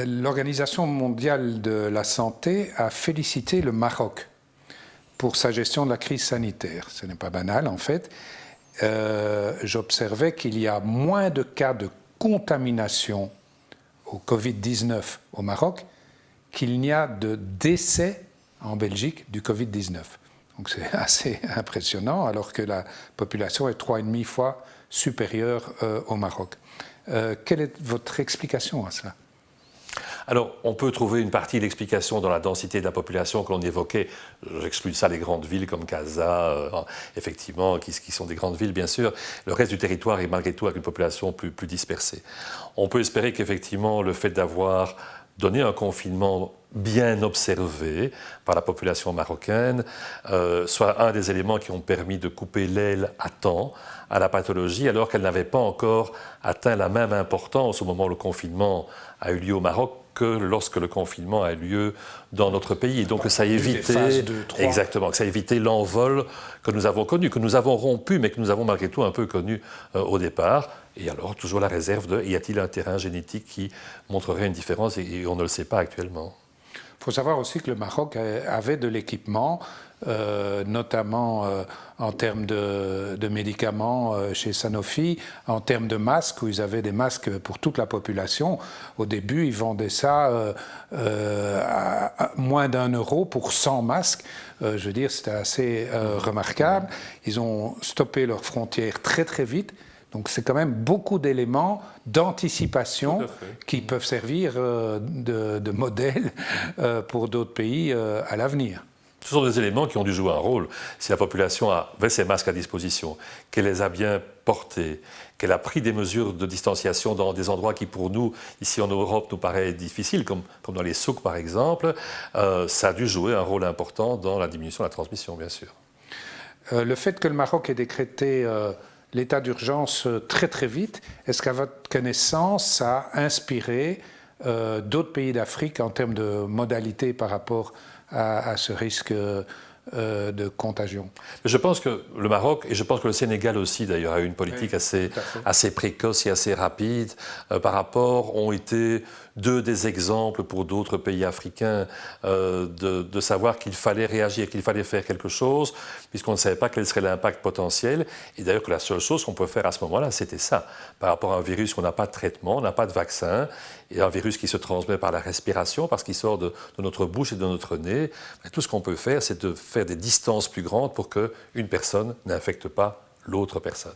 L'Organisation mondiale de la santé a félicité le Maroc pour sa gestion de la crise sanitaire. Ce n'est pas banal en fait. J'observais qu'il y a moins de cas de contamination au Covid-19 au Maroc qu'il n'y a de décès en Belgique du Covid-19. Donc c'est assez impressionnant, alors que la population est 3,5 fois supérieure au Maroc. Quelle est votre explication à cela ? Alors, on peut trouver une partie de l'explication dans la densité de la population que l'on évoquait. J'exclus de ça les grandes villes comme Casa, effectivement, qui sont des grandes villes, bien sûr. Le reste du territoire est malgré tout avec une population plus dispersée. On peut espérer qu'effectivement, le fait d'avoir donné un confinement bien observé par la population marocaine soit un des éléments qui ont permis de couper l'aile à temps à la pathologie, alors qu'elle n'avait pas encore atteint la même importance au moment où le confinement a eu lieu au Maroc que lorsque le confinement a eu lieu dans notre pays. Et donc ça a évité, exactement, ça a évité l'envol que nous avons connu, que nous avons rompu, mais que nous avons malgré tout un peu connu au départ. Et alors, toujours la réserve de, y a-t-il un terrain génétique qui montrerait une différence, et on ne le sait pas actuellement. Il faut savoir aussi que le Maroc avait de l'équipement, notamment en termes de médicaments chez Sanofi, en termes de masques, où ils avaient des masques pour toute la population. Au début, ils vendaient ça à moins d'€1 pour 100 masques. Je veux dire, c'était assez remarquable. Ils ont stoppé leurs frontières très très vite. Donc c'est quand même beaucoup d'éléments d'anticipation qui peuvent servir de modèle pour d'autres pays à l'avenir. Ce sont des éléments qui ont dû jouer un rôle. Si la population avait ces masques à disposition, qu'elle les a bien portés, qu'elle a pris des mesures de distanciation dans des endroits qui, pour nous, ici en Europe, nous paraissent difficiles, comme dans les souks par exemple, ça a dû jouer un rôle important dans la diminution de la transmission, bien sûr. Le fait que le Maroc ait décrété l'état d'urgence très très vite, est-ce qu'à votre connaissance, ça a inspiré d'autres pays d'Afrique en termes de modalités par rapport à ce risque de contagion? Je pense que le Maroc, et je pense que le Sénégal aussi d'ailleurs, a eu une politique assez précoce et assez rapide par rapport, ont été deux des exemples pour d'autres pays africains de savoir qu'il fallait réagir, qu'il fallait faire quelque chose, puisqu'on ne savait pas quel serait l'impact potentiel. Et d'ailleurs que la seule chose qu'on pouvait faire à ce moment-là, c'était ça. Par rapport à un virus où on n'a pas de traitement, on n'a pas de vaccin, et un virus qui se transmet par la respiration, parce qu'il sort de notre bouche et de notre nez, tout ce qu'on peut faire, c'est de faire des distances plus grandes pour qu'une personne n'infecte pas l'autre personne.